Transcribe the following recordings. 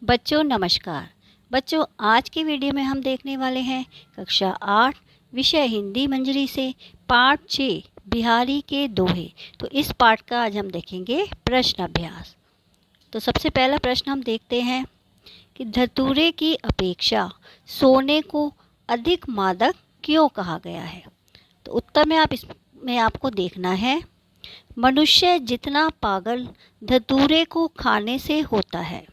बच्चों नमस्कार। बच्चों आज की वीडियो में हम देखने वाले हैं कक्षा 8 विषय हिंदी मंजरी से पाठ 6 बिहारी के दोहे। तो इस पाठ का आज हम देखेंगे प्रश्न अभ्यास। तो सबसे पहला प्रश्न हम देखते हैं कि धतूरे की अपेक्षा सोने को अधिक मादक क्यों कहा गया है। तो उत्तर में इसमें आपको देखना है, मनुष्य जितना पागल धतूरे को खाने से होता है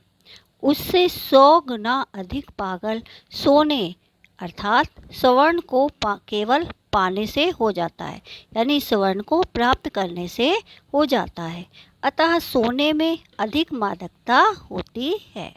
उससे 100 गुना अधिक पागल सोने अर्थात स्वर्ण को केवल पाने से हो जाता है, यानी स्वर्ण को प्राप्त करने से हो जाता है। अतः सोने में अधिक मादकता होती है।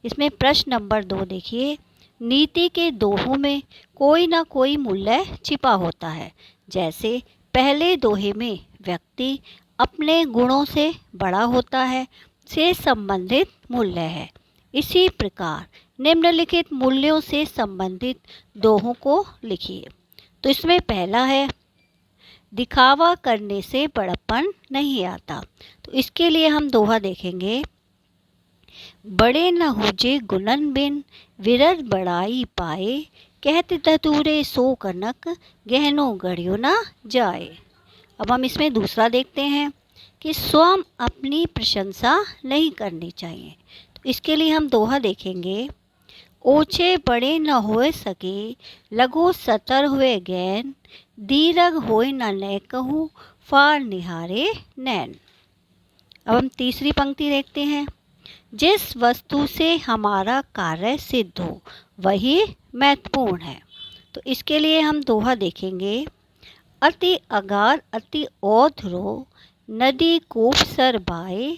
इसमें प्रश्न नंबर 2 देखिए, नीति के दोहों में कोई ना कोई मूल्य छिपा होता है। जैसे पहले दोहे में व्यक्ति अपने गुणों से बड़ा होता है से संबंधित मूल्य है। इसी प्रकार निम्नलिखित मूल्यों से संबंधित दोहों को लिखिए। तो इसमें पहला है, दिखावा करने से बड़प्पन नहीं आता। तो इसके लिए हम दोहा देखेंगे, बड़े न होजे गुणन बिन विरद बड़ाई पाए, कहत धतूरे सो कनक गहनो गढ़ियो न जाए। अब हम इसमें दूसरा देखते हैं कि स्वयं अपनी प्रशंसा नहीं करनी चाहिए। तो इसके लिए हम दोहा देखेंगे, ओछे बड़े न होए सके लगो सतर हुए गैन, दीरग होए न नय कहूँ फार निहारे नैन। अब हम तीसरी पंक्ति देखते हैं, जिस वस्तु से हमारा कार्य सिद्ध हो वही महत्वपूर्ण है। तो इसके लिए हम दोहा देखेंगे, अति अगार अति औध्रो नदी कूप सर बाए,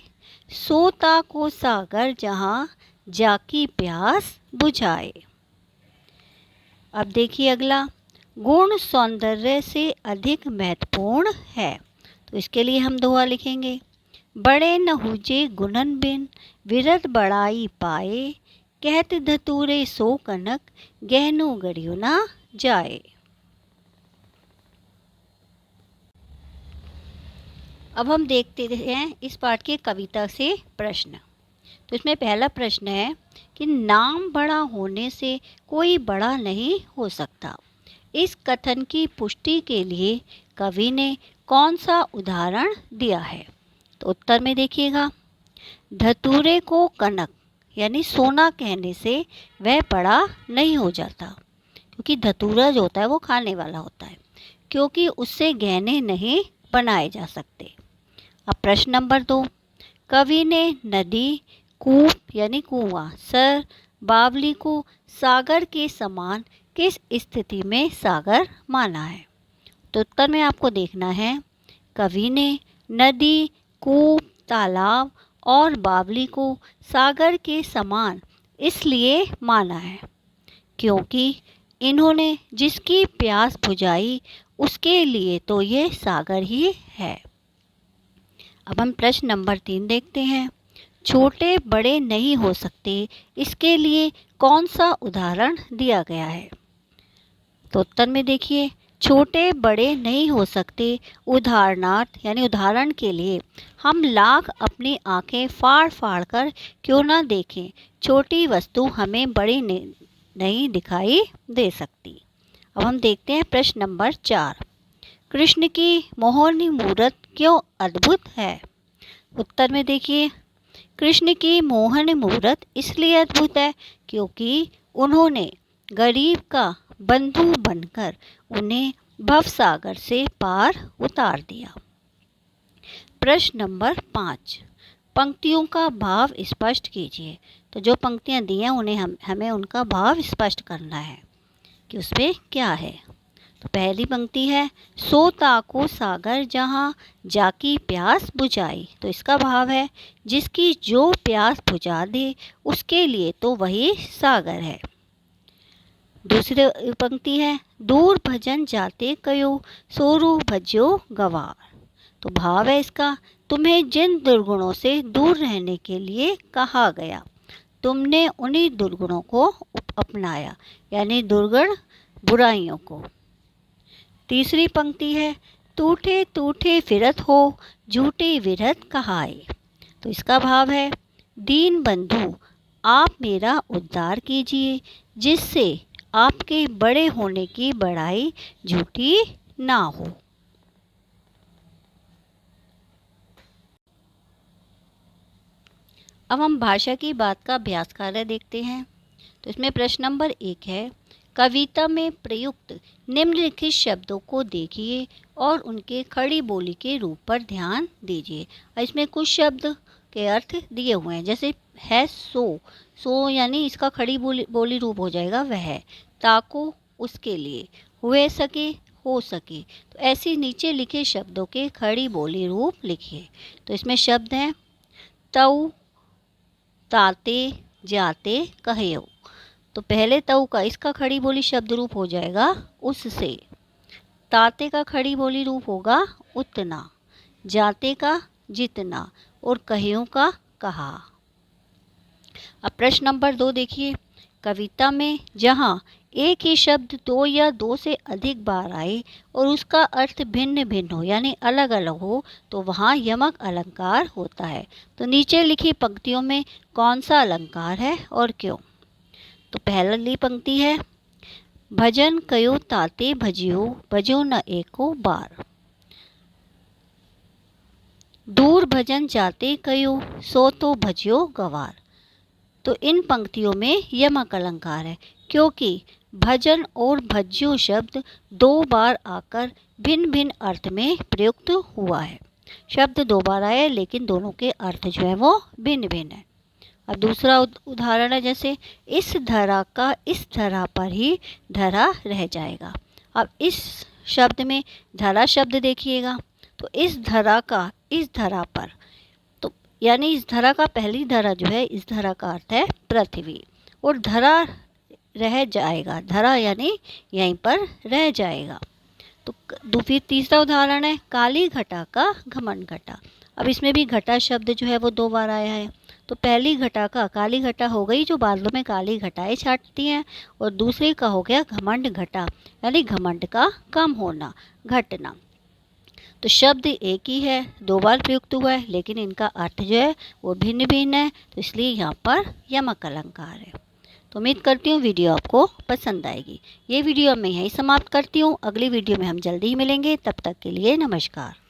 सोता को सागर जहाँ जाकी प्यास बुझाए। अब देखिए अगला, गुण सौंदर्य से अधिक महत्वपूर्ण है। तो इसके लिए हम दोहा लिखेंगे, बड़े न हुजे गुणन बिन विरद बड़ाई पाए, कहत धतूरे सो कनक गहनो गढ़ियो ना जाए। अब हम देखते हैं इस पाठ के कविता से प्रश्न। तो इसमें पहला प्रश्न है कि नाम बड़ा होने से कोई बड़ा नहीं हो सकता। इस कथन की पुष्टि के लिए कवि ने कौन सा उदाहरण दिया है। तो उत्तर में देखिएगा, धतूरे को कनक यानी सोना कहने से वह बड़ा नहीं हो जाता, क्योंकि धतूरा जो होता है वो खाने वाला होता है, क्योंकि उससे गहने नहीं बनाए जा सकते। अब प्रश्न नंबर 2, कवि ने नदी, कूप यानी कुआं, सर, बावली को सागर के समान किस स्थिति में सागर माना है। तो उत्तर में आपको देखना है, कवि ने नदी, कूप, तालाब और बावली को सागर के समान इसलिए माना है क्योंकि इन्होंने जिसकी प्यास बुझाई उसके लिए तो ये सागर ही है। अब हम प्रश्न नंबर 3 देखते हैं, छोटे बड़े नहीं हो सकते, इसके लिए कौन सा उदाहरण दिया गया है। तो उत्तर में देखिए, छोटे बड़े नहीं हो सकते उदाहरणार्थ यानी उदाहरण के लिए हम लाख अपनी आंखें फाड़ फाड़ कर क्यों ना देखें, छोटी वस्तु हमें बड़ी नहीं दिखाई दे सकती। अब हम देखते हैं प्रश्न नंबर 4, कृष्ण की मोहनी मूरत क्यों अद्भुत है। उत्तर में देखिए, कृष्ण की मोहन मूरत इसलिए अद्भुत है क्योंकि उन्होंने गरीब का बंधु बनकर उन्हें भवसागर से पार उतार दिया। प्रश्न नंबर 5, पंक्तियों का भाव स्पष्ट कीजिए। तो जो पंक्तियां दी हैं उन्हें हमें उनका भाव स्पष्ट करना है कि उसमें क्या है। तो पहली पंक्ति है, सोता को सागर जहाँ जाकी प्यास बुझाई। तो इसका भाव है, जिसकी जो प्यास बुझा दे उसके लिए तो वही सागर है। दूसरी पंक्ति है, दूर भजन जाते कयो सोरू भज्यो गवार। तो भाव है इसका, तुम्हें जिन दुर्गुणों से दूर रहने के लिए कहा गया तुमने उन्हीं दुर्गुणों को अपनाया, यानी दुर्गुण बुराइयों को। तीसरी पंक्ति है, टूटे टूटे फिरत हो झूठे विरत कहाए। तो इसका भाव है, दीन बंधु आप मेरा उद्धार कीजिए, जिससे आपके बड़े होने की बड़ाई झूठी ना हो। अब हम भाषा की बात का अभ्यास कार्य देखते हैं। तो इसमें प्रश्न नंबर 1 है, कविता में प्रयुक्त निम्नलिखित शब्दों को देखिए और उनके खड़ी बोली के रूप पर ध्यान दीजिए। और इसमें कुछ शब्द के अर्थ दिए हुए हैं, जैसे है सो यानी इसका खड़ी बोली रूप हो जाएगा वह, ताको उसके लिए, हुए सके हो सके। तो ऐसे नीचे लिखे शब्दों के खड़ी बोली रूप लिखिए। तो इसमें शब्द हैं तऊ, ताते, जाते, कहियो। तो पहले तऊ का इसका खड़ी बोली शब्द रूप हो जाएगा उससे, ताते का खड़ी बोली रूप होगा उतना, जाते का जितना और कहियों का कहा। अब प्रश्न नंबर 2 देखिए, कविता में जहाँ एक ही शब्द 2 या 2 से अधिक बार आए और उसका अर्थ भिन्न भिन्न हो यानी अलग अलग हो, तो वहाँ यमक अलंकार होता है। तो नीचे लिखी पंक्तियों में कौन सा अलंकार है और क्यों? तो पहली पंक्ति है, भजन कयो ताते भजियो, भजो न एको बार। दूर भजन जाते कयो, सो तो भजियो गवार। तो इन पंक्तियों में यमक अलंकार है, क्योंकि भजन और भज्यो शब्द 2 बार आकर भिन्न भिन्न अर्थ में प्रयुक्त हुआ है। शब्द 2 बार आए लेकिन दोनों के अर्थ जो है वो भिन्न भिन्न है। अब दूसरा उदाहरण है, जैसे इस धरा का इस धरा पर ही धरा रह जाएगा। अब इस शब्द में धरा शब्द देखिएगा, तो इस धरा का इस धरा पर, तो यानी इस धरा का पहली धरा जो है, इस धरा का अर्थ है पृथ्वी, और धरा रह जाएगा, धरा यानी यहीं पर रह जाएगा। तो फिर तीसरा उदाहरण है, काली घटा का घमंड घटा। अब इसमें भी घटा शब्द जो है वो 2 बार आया है। तो पहली घटा का काली घटा हो गई जो बादलों में काली घटाएं छाटती हैं, और दूसरे का हो गया घमंड घटा यानी घमंड का कम होना, घटना। तो शब्द एक ही है, 2 बार प्रयुक्त हुआ है, लेकिन इनका अर्थ जो है वो भिन्न भिन्न है, तो इसलिए यहाँ पर यमक अलंकार है। तो उम्मीद करती हूँ वीडियो आपको पसंद आएगी। ये वीडियो मैं यहीं समाप्त करती हूँ। अगली वीडियो में हम जल्दी ही मिलेंगे, तब तक के लिए नमस्कार।